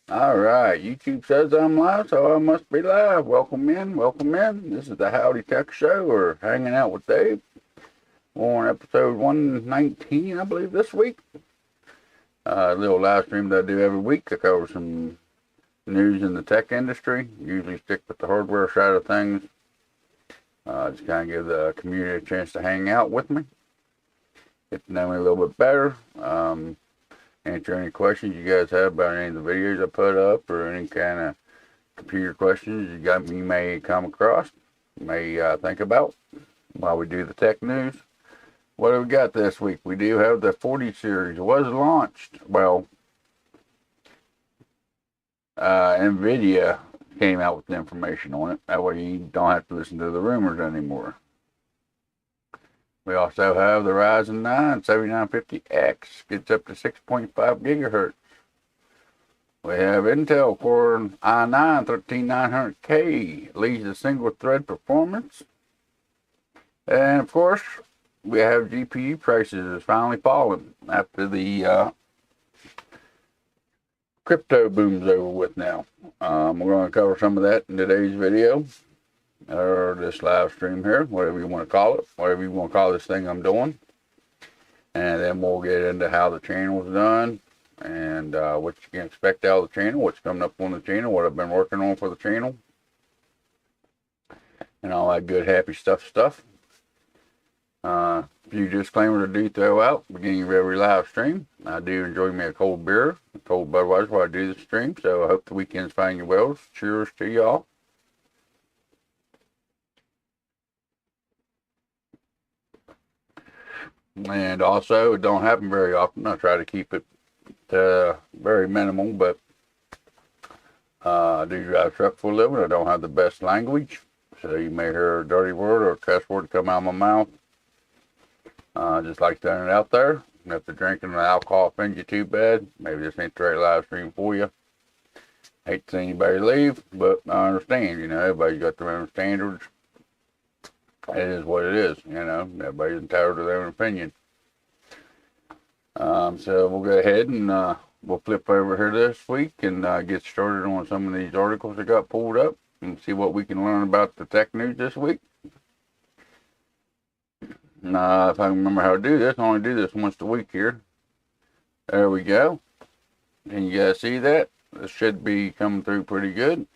All right, YouTube says I'm live, so I must be live. Welcome in, welcome in. This is the Howdy Tech Show. We're hanging out with Dave. We're on episode 119, I believe, this week. A little live stream that I do every week to cover some news in the tech industry. Usually stick with the hardware side of things. Just kind of give the community a chance to hang out with me, get to know me a little bit better. Answer any questions you guys have about any of the videos I put up, or any kind of computer questions you may come across, may think about while we do the tech news. What do we got this week? We do have the 40 series. It was launched. Well, Nvidia came out with the information on it. That way you don't have to listen to the rumors anymore. We also have the Ryzen 9 7950X. Gets up to 6.5 GHz. We have Intel Core i9 13900K. Leads to single thread performance. And of course, we have GPU prices finally falling after the crypto boom's over with now. We're going to cover some of that in today's video, or this live stream here, whatever you want to call it, whatever you want to call this thing I'm doing. And then we'll get into how the channel's done, and what you can expect out of the channel, what's coming up on the channel, what I've been working on for the channel, and all that good, happy stuff. A few disclaimers I do throw out beginning of every live stream. I do enjoy me a cold beer, a cold Budweiser while I do the stream, so I hope the weekends find you well. Cheers to y'all. And also, it don't happen very often. I try to keep it very minimal, but I do drive a truck for a living. I don't have the best language, so you may hear a dirty word or a cuss word come out of my mouth. Just like throwing it out there. And if the drinking and alcohol offends you too bad, maybe this ain't the right live stream for you. Hate to see anybody leave, but I understand, everybody's got their own standards. It is what it is, everybody's entitled to their own opinion. So we'll go ahead and we'll flip over here this week and get started on some of these articles that got pulled up and see what we can learn about the tech news this week. If I can remember how to do this, I only do this once a week here. There we go. Can you guys see that? This should be coming through pretty good.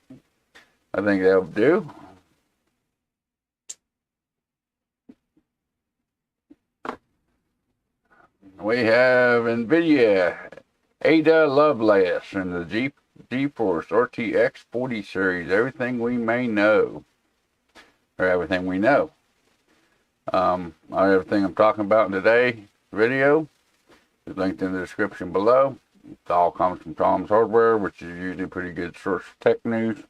I think that'll do. We have Nvidia Ada Lovelace and the GeForce RTX 40 series. Everything we may know, or everything we know. Everything I'm talking about in today's video is linked in the description below. It all comes from Tom's Hardware, which is usually a pretty good source of tech news.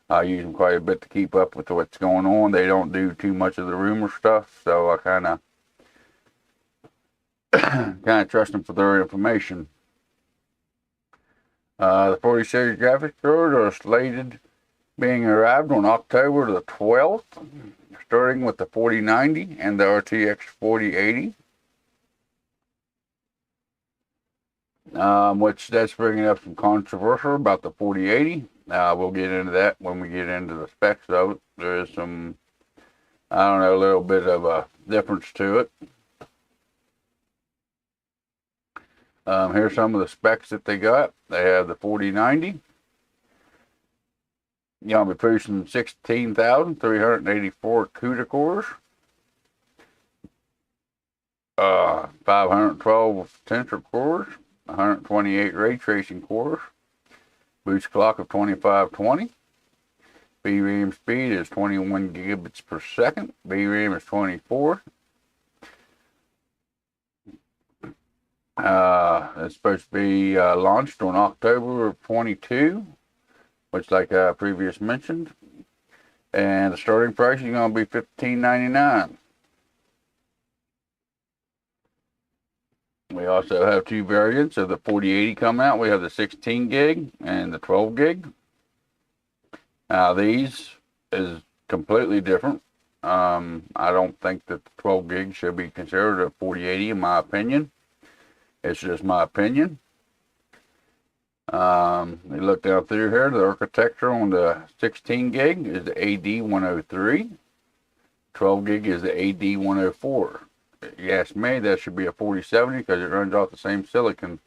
I use them quite a bit to keep up with what's going on. They don't do too much of the rumor stuff, so I kind of trust them for their information. The 40 series graphics cards are slated being arrived on October the 12th. Starting with the 4090 and the RTX 4080. Which that's bringing up some controversial about the 4080. We'll get into that when we get into the specs of it. There is some, a little bit of a difference to it. Here's some of the specs that they got. They have the 4090. You'll be pushing 16,384 CUDA cores, 512 tensor cores, 128 ray tracing cores, boost clock of 2520, VRAM speed is 21 gigabits per second, VRAM is 24. It's supposed to be launched on October of 22. Which, like I previously mentioned, and the starting price is going to be $15.99. We also have two variants of the 4080 come out. We have the 16 gig and the 12 gig. Now these is completely different. I don't think that the 12 gig should be considered a 4080 in my opinion. It's just my opinion. You look down through here, the architecture on the 16 gig is the AD103. 12 gig is the AD104. You ask me, that should be a 4070 because it runs off the same silicon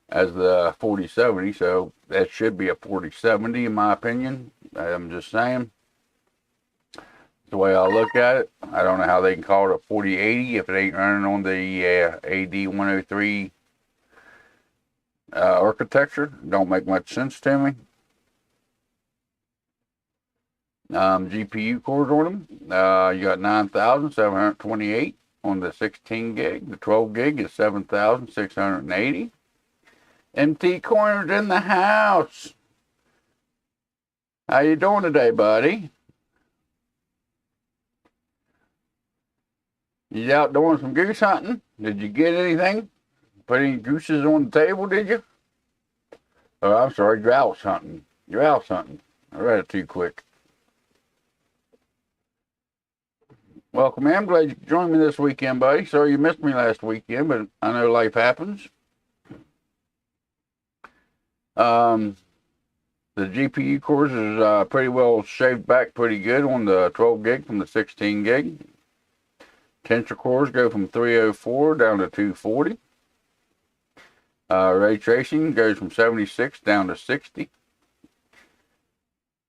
as the 4070, so that should be a 4070 in my opinion. I'm just saying. The way I look at it, I don't know how they can call it a 4080 if it ain't running on the AD103 architecture. Don't make much sense to me. GPU cores on them. You got 9,728 on the 16 gig. The 12 gig is 7,680. MT Corners in the house. How you doing today, buddy? You out doing some goose hunting? Did you get anything? Put any gooses on the table, did you? Oh, I'm sorry, grouse hunting. Grouse hunting. I read it too quick. Welcome, man. I'm glad you could join me this weekend, buddy. Sorry you missed me last weekend, but I know life happens. The GPU cores is pretty well shaved back pretty good on the 12 gig from the 16 gig. Tensor cores go from 304 down to 240. Ray tracing goes from 76 down to 60.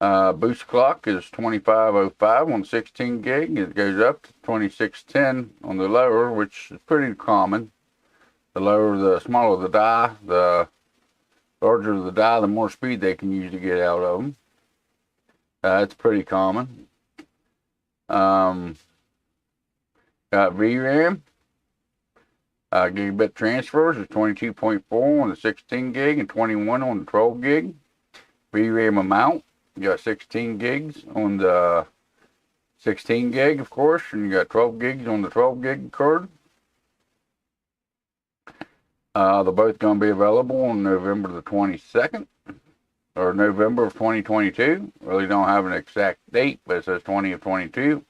Boost clock is 2505 on 16 gig. It goes up to 2610 on the lower, which is pretty common. The lower, the smaller the die, the larger the die, the more speed they can usually get out of them. It's pretty common. Got VRAM. Gigabit transfers is 22.4 on the 16 gig and 21 on the 12 gig. VRAM amount, you got 16 gigs on the 16 gig, of course, and you got 12 gigs on the 12 gig card. They're both going to be available on November the 22nd, or November of 2022. Really don't have an exact date, but it says 20 of 22.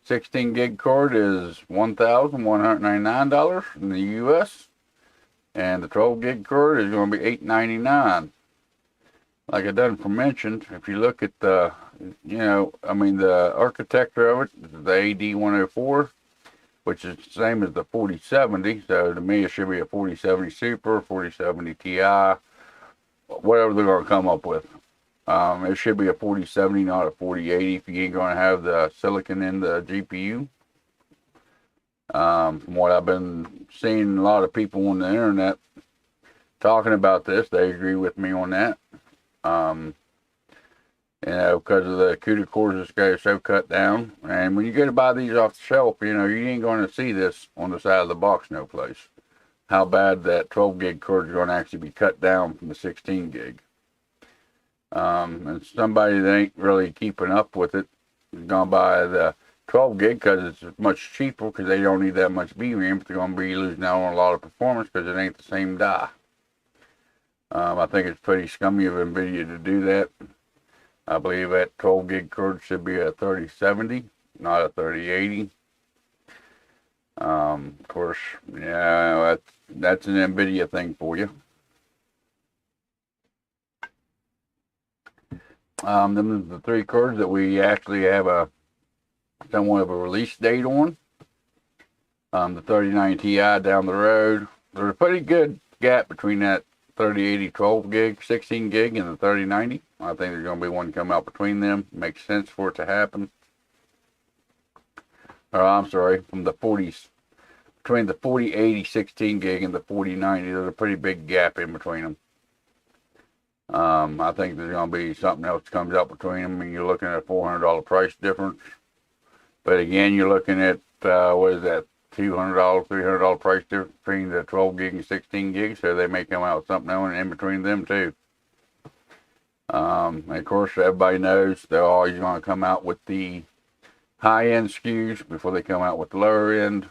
16 gig card is $1,199 in the US, and the 12 gig card is going to be $899. Like I done mentioned, if you look at the, the architecture of it, the AD104, which is the same as the 4070. So to me, it should be a 4070 Super, 4070 Ti, whatever they're going to come up with. It should be a 4070, not a 4080 if you ain't going to have the silicon in the GPU. From what I've been seeing a lot of people on the internet talking about this, they agree with me on that. Because of the CUDA cores this guy is so cut down. And when you go to buy these off the shelf, you ain't going to see this on the side of the box no place. How bad that 12 gig card is going to actually be cut down from the 16 gig. And somebody that ain't really keeping up with it is going to buy the 12 gig because it's much cheaper because they don't need that much VRAM, but they're going to be losing out on a lot of performance because it ain't the same die. I think it's pretty scummy of Nvidia to do that. I believe that 12 gig card should be a 3070, not a 3080. Of course, yeah, that's an Nvidia thing for you. Them are the three cards that we actually have a somewhat of a release date on. The 3090 Ti down the road. There's a pretty good gap between that 3080 12 gig, 16 gig, and the 3090. I think there's going to be one come out between them. Makes sense for it to happen. Or I'm sorry, from the 40s, between the 4080 16 gig and the 4090, there's a pretty big gap in between them. I think there's going to be something else that comes out between them, and you're looking at a $400 price difference. But again, you're looking at, what is that, $200, $300 price difference between the 12 gig and 16 gig, so they may come out with something in between them too. And of course, everybody knows they're always going to come out with the high-end SKUs before they come out with the lower end.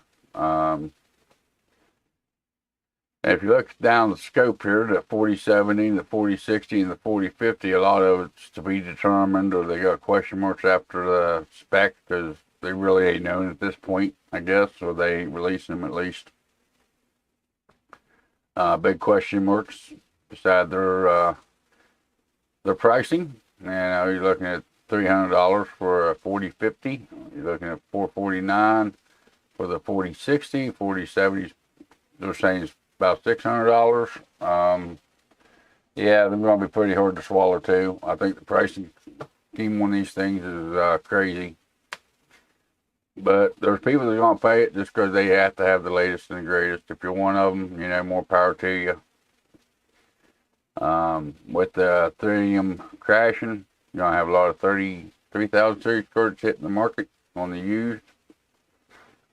If you look down the scope here, the 4070, the 4060, and the 4050, a lot of it's to be determined, or they got question marks after the spec because they really ain't known at this point, I guess, or they ain't releasing them at least. Big question marks. decide their pricing. And you're looking at $300 for a 4050. You're looking at $449 for the 4060. 4070, they're saying it's about $600. Yeah, they're going to be pretty hard to swallow too. I think the pricing scheme on these things is crazy. But there's people that are going to pay it just because they have to have the latest and the greatest. If you're one of them, more power to you. With the Ethereum crashing, you're going to have a lot of 33,000 series cards hitting the market on the used.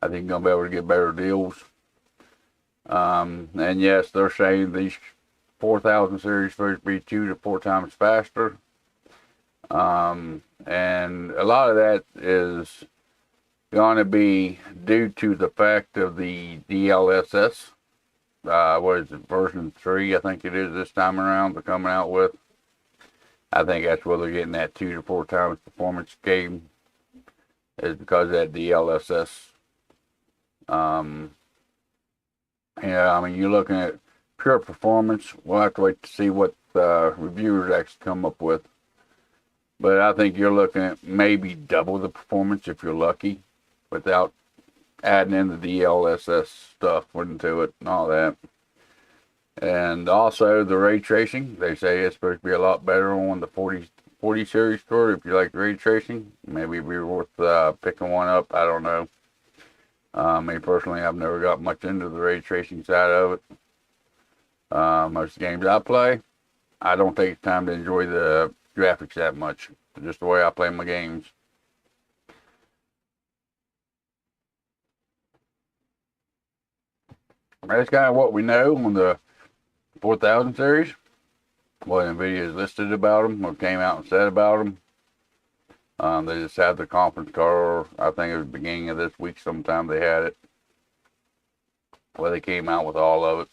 I think you're going to be able to get better deals. And yes, they're saying these 4,000 series supposed to be 2 to 4 times faster. And a lot of that is going to be due to the fact of the DLSS. What is it, version 3, I think it is this time around, they're coming out with. I think that's where they're getting that 2 to 4 times performance gain, is because of that DLSS. You're looking at pure performance. We'll have to wait to see what reviewers actually come up with. But I think you're looking at maybe double the performance if you're lucky, without adding in the DLSS stuff into it and all that. And also the ray tracing, they say it's supposed to be a lot better on the 40 series card. If you like ray tracing, maybe it'd be worth picking one up. I don't know. Me personally, I've never got much into the ray tracing side of it. Most of the games I play, I don't take the time to enjoy the graphics that much. Just the way I play my games. That's kind of what we know on the 4000 series. What Nvidia has listed about them, what came out and said about them. They just had the conference call. I think it was the beginning of this week sometime they had it. Well, they came out with all of it.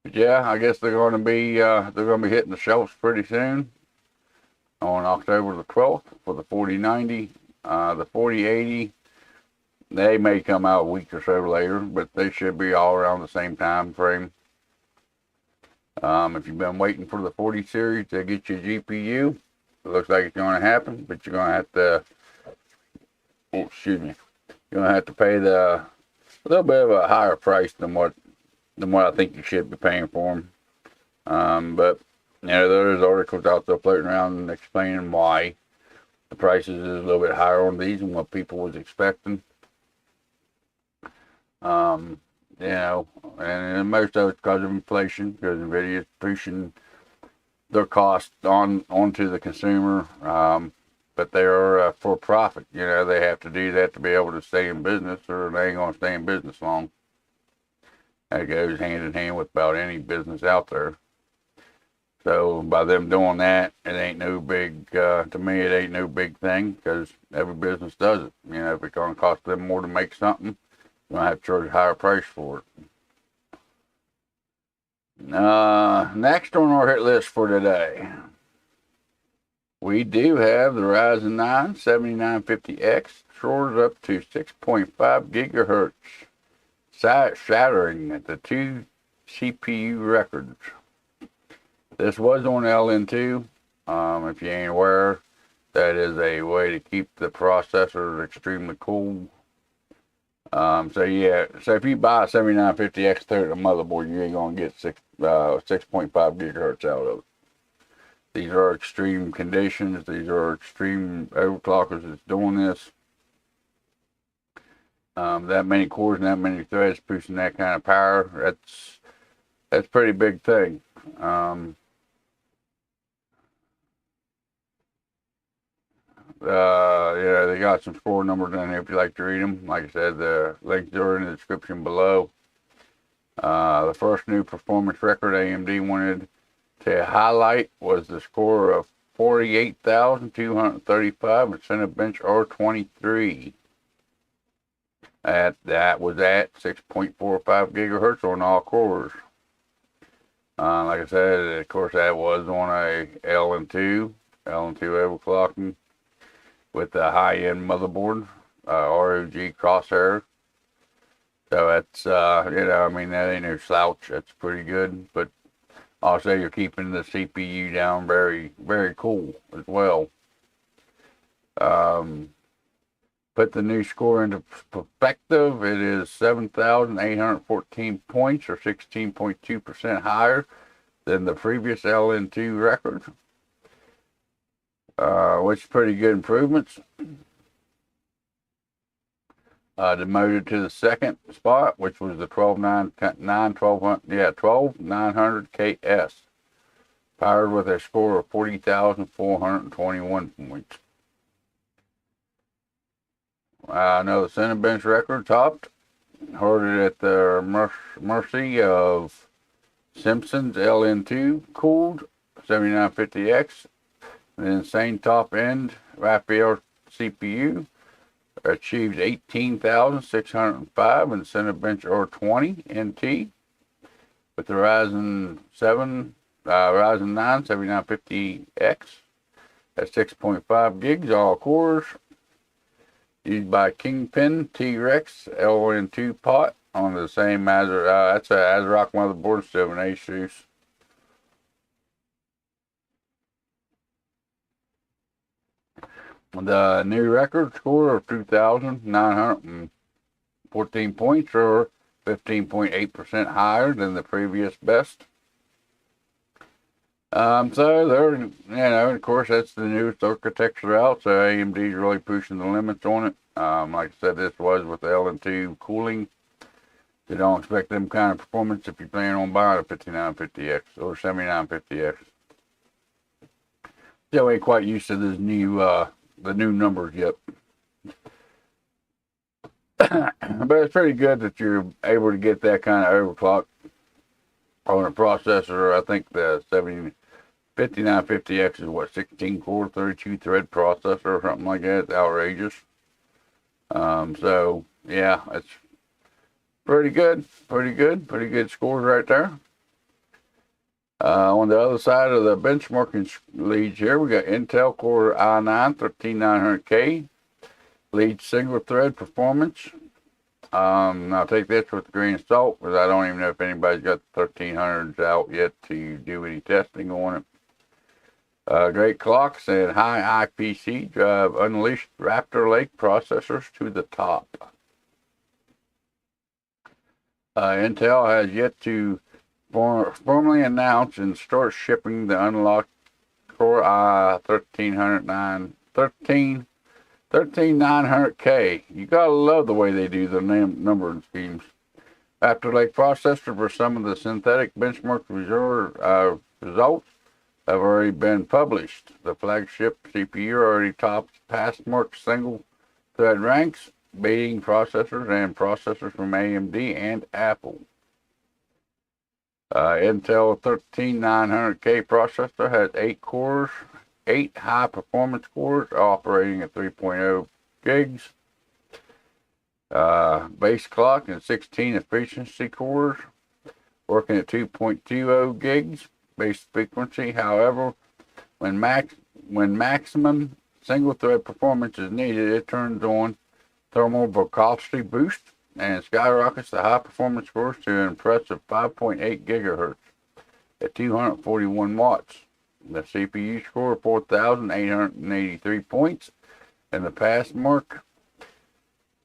But yeah, I guess they're going to be hitting the shelves pretty soon on October the 12th for the 4090, the 4080. They may come out a week or so later, but they should be all around the same time frame. If you've been waiting for the 40 series to get your GPU, it looks like it's going to happen, but you're going to have to, you're going to have to pay a little bit of a higher price than what I think you should be paying for them. But there's articles out there floating around explaining why the prices is a little bit higher on these than what people was expecting. And most of it's because of inflation, because Nvidia is pushing their cost onto the consumer. But they are for profit. They have to do that to be able to stay in business, or they ain't going to stay in business long. That goes hand in hand with about any business out there. So by them doing that, it ain't no big, to me, it ain't no big thing, because every business does it. If it's going to cost them more to make something, you're going to have to charge a higher price for it. Next on our hit list for today, we do have the Ryzen 9 7950X, Soars up to 6.5 gigahertz, shattering at the 2 CPU records. This was on LN2. If you ain't aware, that is a way to keep the processor extremely cool. So if you buy a 7950X third motherboard, you ain't gonna get 6.5 gigahertz out of it. These are extreme conditions. These are extreme overclockers that's doing this. That many cores and that many threads pushing that kind of power, that's a pretty big thing. They got some score numbers in here if you like to read them. Like I said, the links are in the description below. The first new performance record AMD wanted to highlight was the score of 48,235 and Cinebench R23. That was at 6.45 gigahertz on all cores. Like I said, of course, that was on a LN2 overclocking with the high-end motherboard, ROG Crosshair. So that's, I mean, that ain't no slouch. That's pretty good. But also, you're keeping the CPU down very, very cool as well. Um, Put the new score into perspective, it is 7,814 points, or 16.2% higher than the previous LN2 record, which is pretty good improvements. Demoted to the second spot, which was the 12,900 KS, powered with a score of 40,421 points. Another Cinebench record topped, hoarded at the mercy of Simpson's LN2 cooled 7950X, the insane top end Raphael CPU achieved 18,605 in Cinebench R20 NT with the Ryzen 9 7950X at 6.5 gigs, all cores, used by Kingpin T-Rex LN2 pot on the same that's a ASRock motherboard, still an Asus. The new record score of 2,914 points, or 15.8% higher than the previous best. So they're, of course, that's the newest architecture out, so AMD's really pushing the limits on it. Like I said, this was with the LN2 cooling. You don't expect them kind of performance if you plan on buying a 5950X or 7950X. Still ain't quite used to this new, the new numbers yet. But it's pretty good that you're able to get that kind of overclock on a processor. I think the 5950X is what, 16 core, 32 thread processor or something like that. It's outrageous. So yeah, it's pretty good scores right there. On the other side of the benchmarking leads here, we got Intel Core i9 13900K leads single thread performance. I'll take this with a grain of salt because I don't even know if anybody's got the 1300s out yet to do any testing on it. Great clocks and high IPC drive unleashed Raptor Lake processors to the top. Intel has yet to formally announce and start shipping the unlocked Core i13900K. You gotta love the way they do the numbering schemes. Raptor Lake processor for some of the synthetic benchmark results have already been published. The flagship CPU already tops past-marked single-thread ranks, beating processors from AMD and Apple. Intel 13900K processor has 8 cores, 8 high-performance cores operating at 3.0 gigs, base clock, and 16 efficiency cores working at 2.20 gigs base frequency. However, when maximum single-thread performance is needed, it turns on thermal velocity boost and skyrockets the high-performance cores to an impressive 5.8 gigahertz at 241 watts. The CPU scored 4,883 points in the pass mark,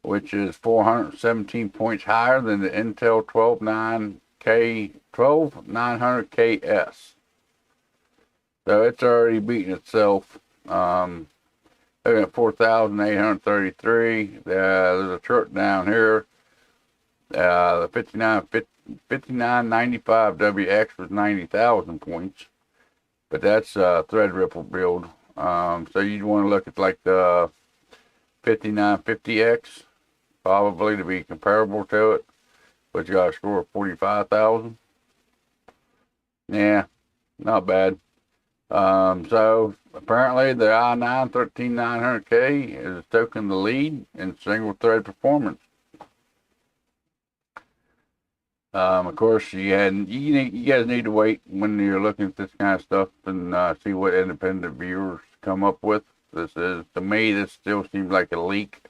which is 417 points higher than the Intel 12900KS. So it's already beaten itself. Looking at 4,833. There's a chart down here. The 5995WX was 90,000 points, but that's a Threadripper build. So you'd want to look at like the 5950X, probably, to be comparable to it, but you got a score of 45,000. Yeah, not bad. So apparently the i9 13900K is taking the lead in single thread performance. Of course, you guys need to wait when you're looking at this kind of stuff and see what independent viewers come up with. This is, to me, this still seems like a leak.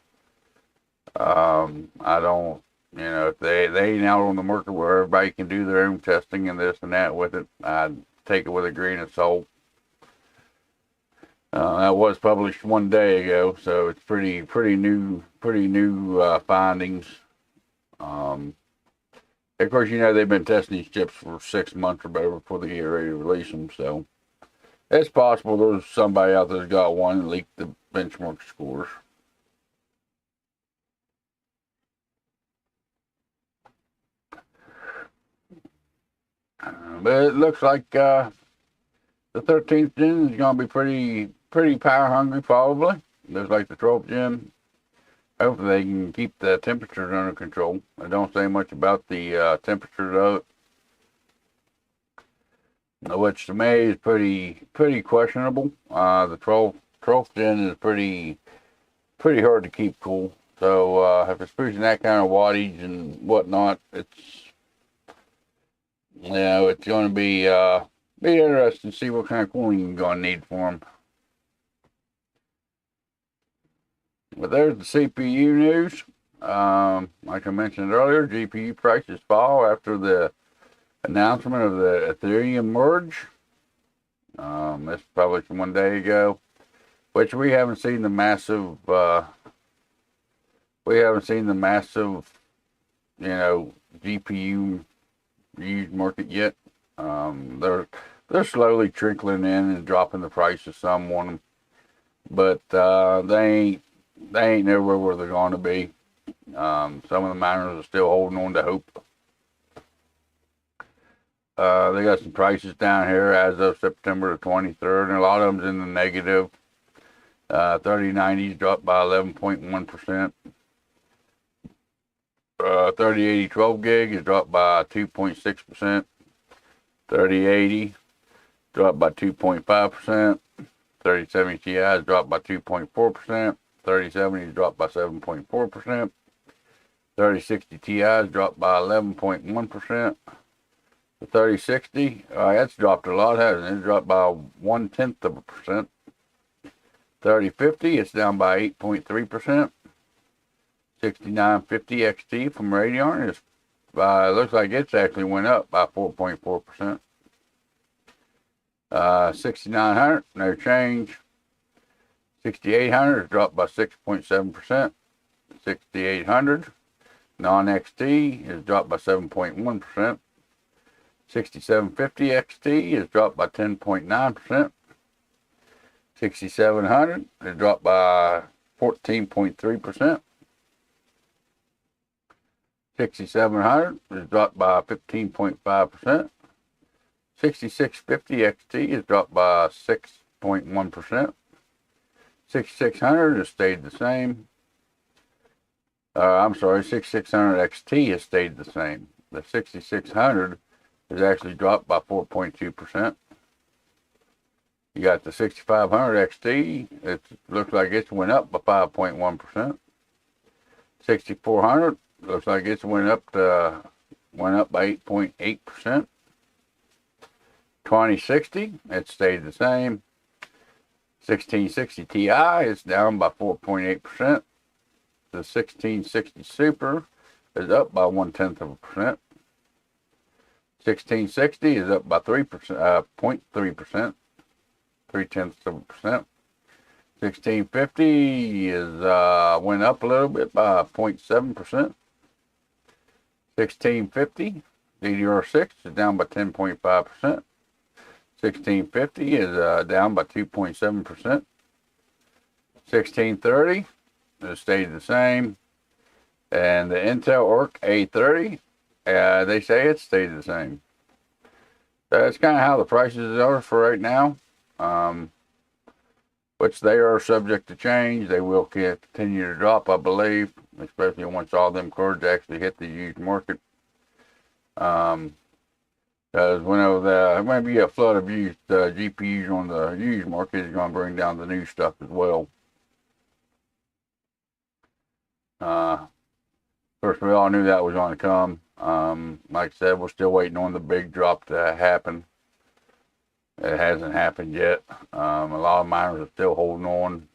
I don't You know, if they ain't out on the market where everybody can do their own testing and this and that with it, I'd take it with a grain of salt. That was published 1 day ago, so it's pretty new findings. Of course, you know they've been testing these chips for 6 months or better before they get ready to release them, so it's possible there's somebody out there that's got one and leaked the benchmark scores. But it looks like the 13th gen is going to be pretty power hungry, probably. Looks like the 12th gen. Hopefully they can keep the temperatures under control. I don't say much about the temperatures of it, which to me is pretty questionable. The 12th gen is pretty hard to keep cool. So if it's pushing that kind of wattage and whatnot, it's it's going to be interesting to see what kind of cooling you're going to need for them. But there's the CPU news. Like I mentioned earlier, GPU prices fall after the announcement of the Ethereum merge. This was published 1 day ago, which we haven't seen the massive, GPU used market yet. They're slowly trickling in and dropping the price of some on them, but they ain't nowhere where they're going to be. Some of the miners are still holding on to hope. They got some prices down here as of September the 23rd, and a lot of them's in the negative. 3090s dropped by 11.1%. 3080 12 gig is dropped by 2.6%. 3080 dropped by 2.5%. 3070 Ti is dropped by 2.4%. 3070 is dropped by 7.4%. 3060 Ti is dropped by 11.1%. The 3060, that's dropped a lot, hasn't it? It's dropped by 0.1%. 3050, it's down by 8.3%. 6950 XT from Radeon is looks like it's actually went up by 4.4%. 6900, no change. 6800 is dropped by 6.7%. 6800 non-XT is dropped by 7.1%. 6750 XT is dropped by 10.9%. 6700 is dropped by 14.3%. 6700 is dropped by 15.5%. 6650 XT is dropped by 6.1%. 6600 has stayed the same. 6600 XT has stayed the same. The 6600 has actually dropped by 4.2%. You got the 6500 XT. It looks like it's went up by 5.1%. 6400 looks like it's went up by 8.8%. 2060, it stayed the same. 1660 Ti is down by 4.8%. The 1660 Super is up by 0.1%. 1660 is up by 0.3%, 0.3%. 1650 is went up a little bit by 0.7%. 1650 DDR6 is down by 10.5%. 1650 is down by 2.7%. 1630 has stayed the same. And the Intel Arc A30, they say it stayed the same. That's kind of how the prices are for right now. Which they are subject to change. They will continue to drop, I believe, especially once all them cards actually hit the used market. Because whenever there may be a flood of used GPUs on the used market, is going to bring down the new stuff as well. Of course, we all knew that was going to come. Like I said, we're still waiting on the big drop to happen. It hasn't happened yet. A lot of miners are still holding on.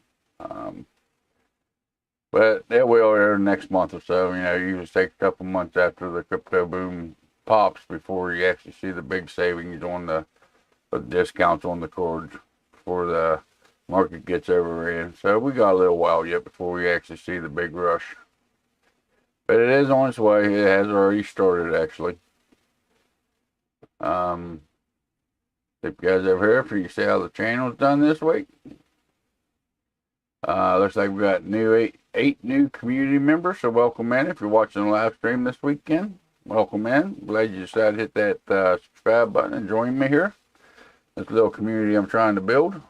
But it will air next month or so. You know, it usually takes a couple months after the crypto boom pops before you actually see the big savings on the discounts on the cards before the market gets overran. So we got a little while yet before we actually see the big rush. But it is on its way. It has already started, actually. If you guys over here, for you see how the channel's done this week. Looks like we got eight new community members, so welcome in. If you're watching the live stream this weekend, welcome in. Glad you decided to hit that subscribe button and join me here. This little community I'm trying to build.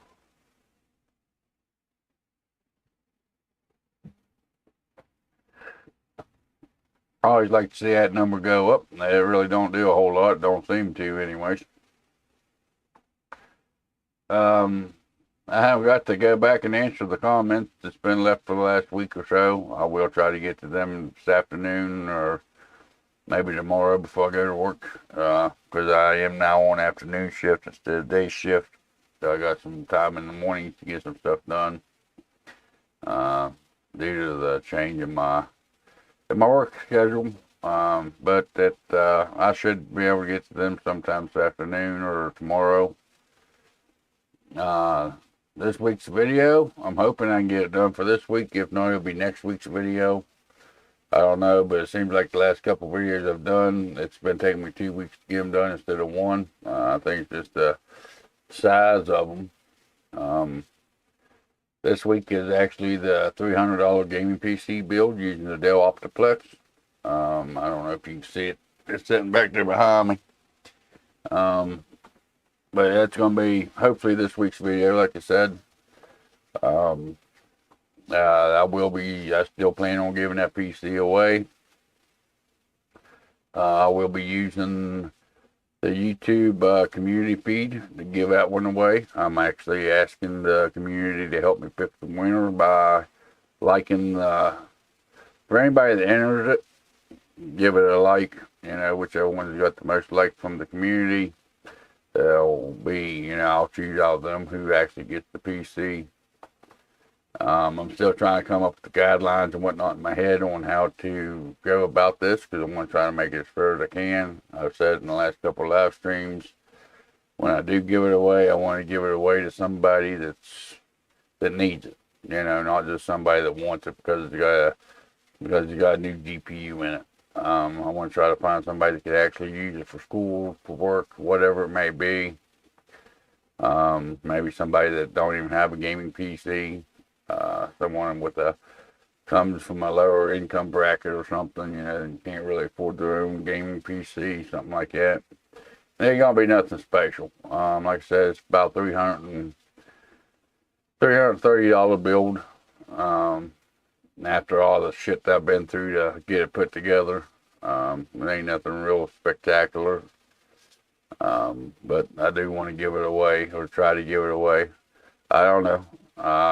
I always like to see that number go up. They really don't do a whole lot. Don't seem to, anyways. I have got to go back and answer the comments that's been left for the last week or so. I will try to get to them this afternoon or maybe tomorrow before I go to work, because I am now on afternoon shift instead of day shift. So I got some time in the morning to get some stuff done, due to the change in my work schedule. But that I should be able to get to them sometime this afternoon or tomorrow. This week's video, I'm hoping I can get it done for this week. If not, it'll be next week's video. I don't know, but it seems like the last couple of videos I've done, it's been taking me 2 weeks to get them done instead of one. I think it's just the size of them. This week is actually the $300 gaming PC build using the Dell Optiplex. I don't know if you can see it. It's sitting back there behind me. But that's going to be, hopefully, this week's video, like I said. I still plan on giving that PC away. I will be using the YouTube community feed to give that one away. I'm actually asking the community to help me pick the winner by liking, for anybody that enters it, give it a like, whichever one's got the most likes from the community. They'll be, I'll choose out of them who actually gets the PC. I'm still trying to come up with the guidelines and whatnot in my head on how to go about this, because I want to try to make it as fair as I can. I've said in the last couple of live streams, when I do give it away, I want to give it away to somebody that needs it. Not just somebody that wants it because it's got a new GPU in it. I want to try to find somebody that could actually use it for school, for work, whatever it may be. Maybe somebody that don't even have a gaming PC. Someone comes from a lower income bracket or something, and can't really afford their own gaming PC, something like that. It ain't gonna be nothing special. Like I said, it's about $330 build. After all the shit that I've been through to get it put together, it ain't nothing real spectacular. But I do want to give it away, or try to give it away. I don't know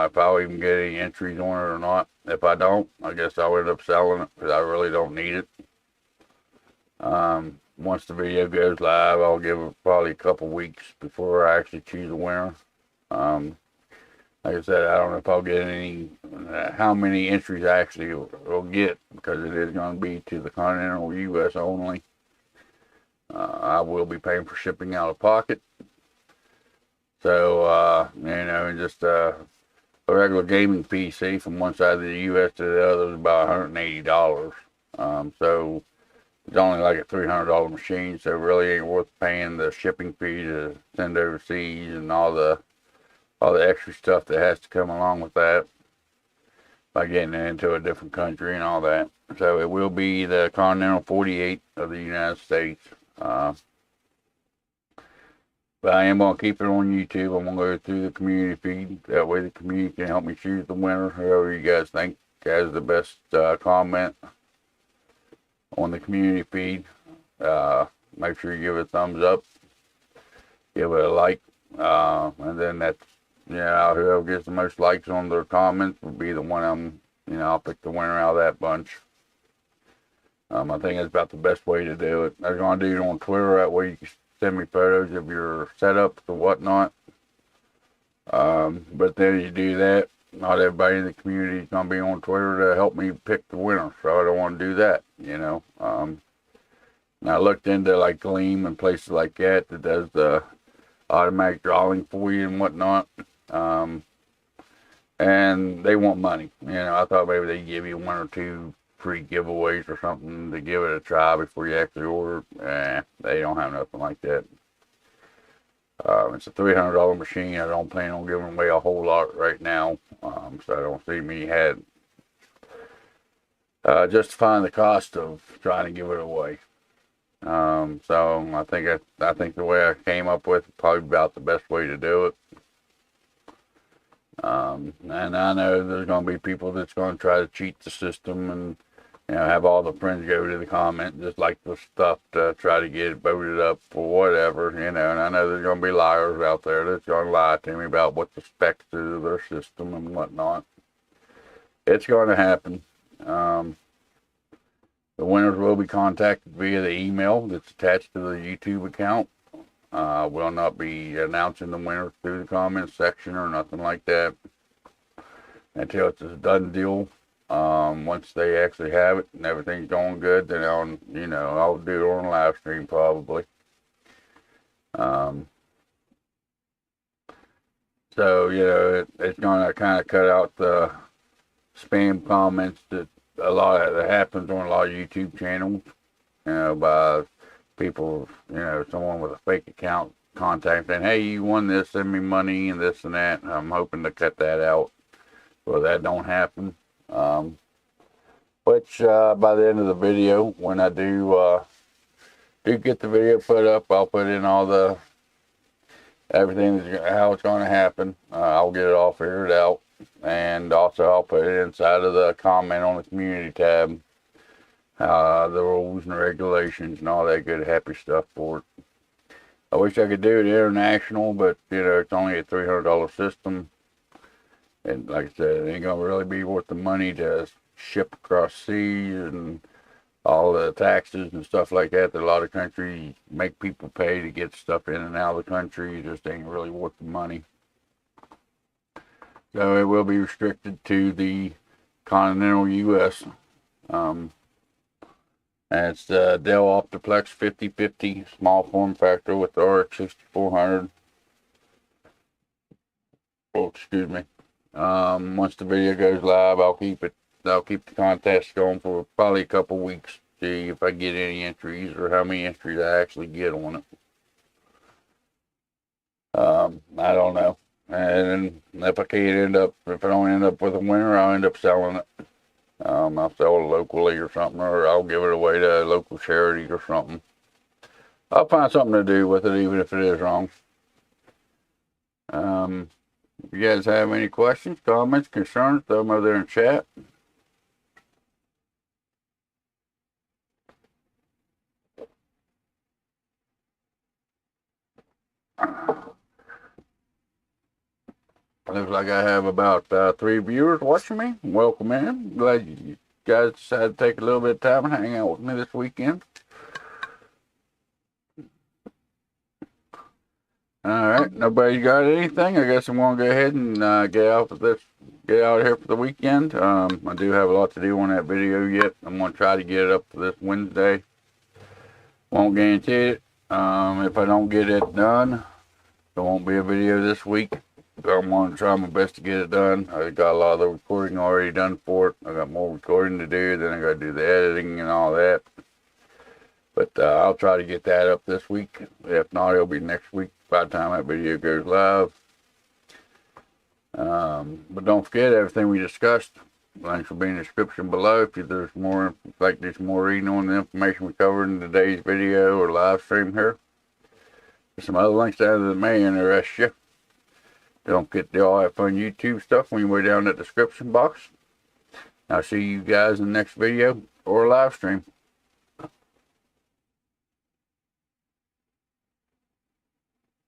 if I'll even get any entries on it or not. If I don't, I guess I'll end up selling it, because I really don't need it. Once the video goes live, I'll give it probably a couple weeks before I actually choose a winner. Like I said, I don't know if I'll get how many entries I actually will get, because it is going to be to the continental U.S. only. I will be paying for shipping out of pocket. So, and just a regular gaming PC from one side of the U.S. to the other is about $180. So it's only like a $300 machine, so it really ain't worth paying the shipping fee to send overseas and all the extra stuff that has to come along with that by getting it into a different country and all that. So it will be the continental 48 of the United States. But I am going to keep it on YouTube. I'm going to go through the community feed. That way the community can help me choose the winner. Whoever you guys think has the best comment on the community feed. Make sure you give it a thumbs up. Give it a like. And then that's, whoever gets the most likes on their comments will be the one I'll pick the winner out of that bunch. I think that's about the best way to do it. I was going to do it on Twitter. That way you can send me photos of your setups or whatnot. But then you do that, not everybody in the community is going to be on Twitter to help me pick the winner, so I don't want to do that, you know. And I looked into like Gleam and places like that that does the automatic drawing for you and whatnot. And they want money. You know, I thought maybe they'd give you 1 or 2 free giveaways or something to give it a try before you actually order. They don't have nothing like that. It's a $300 machine. I don't plan on giving away a whole lot right now, so I don't see me justifying the cost of trying to give it away. So I think the way I came up with probably about the best way to do it. And I know there's going to be people that's going to try to cheat the system and, you know, have all the friends go to the comment and just like the stuff to try to get it voted up or whatever, you know. And I know there's going to be liars out there that's going to lie to me about what the specs is of their system and whatnot. It's going to happen. The winners will be contacted via the email that's attached to the YouTube account. Will not be announcing the winners through the comments section or nothing like that until it's a done deal. Once they actually have it and everything's going good, then I'll do it on a live stream probably. So, you know, it's going to kind of cut out the spam comments that that happens on a lot of YouTube channels, you know, by people, you know, someone with a fake account contacting, hey, you won this, send me money and this and that. And I'm hoping to cut that out so that don't happen. Which by the end of the video, when I do get the video put up, I'll put in all the everything how it's going to happen. I'll get it all figured out, and also I'll put it inside of the comment on the community tab, the rules and regulations and all that good happy stuff for it. I wish I could do it international, but you know, it's only a $300 system, and like I said, it ain't gonna really be worth the money to ship across seas and all the taxes and stuff like that a lot of countries make people pay to get stuff in and out of the country. It just ain't really worth the money. So it will be restricted to the continental U.S. And it's the Dell Optiplex 5050 small form factor with the RX 6400. Oh, excuse me. Once the video goes live, I'll keep the contest going for probably a couple weeks. See if I get any entries or how many entries I actually get on it. I don't know. And if I don't end up with a winner, I'll end up selling it. I'll sell it locally or something, or I'll give it away to a local charity or something. I'll find something to do with it, even if it is wrong. If you guys have any questions, comments, concerns, throw them over there in chat. Looks like I have about 3 viewers watching me. Welcome in. Glad you guys decided to take a little bit of time and hang out with me this weekend. Alright, nobody got anything. I guess I'm going to go ahead and get out of here for the weekend. I do have a lot to do on that video yet. I'm going to try to get it up for this Wednesday. Won't guarantee it. If I don't get it done, there won't be a video this week. I'm going to try my best to get it done. I got a lot of the recording already done for it. I got more recording to do. Then I got to do the editing and all that. But I'll try to get that up this week. If not, it'll be next week by the time that video goes live. But don't forget, everything we discussed, links will be in the description below. If there's more, like there's more reading on the information we covered in today's video or live stream here. There's some other links down that may interest you. Don't forget to do all that fun YouTube stuff when you way down in the description box. I'll see you guys in the next video or live stream.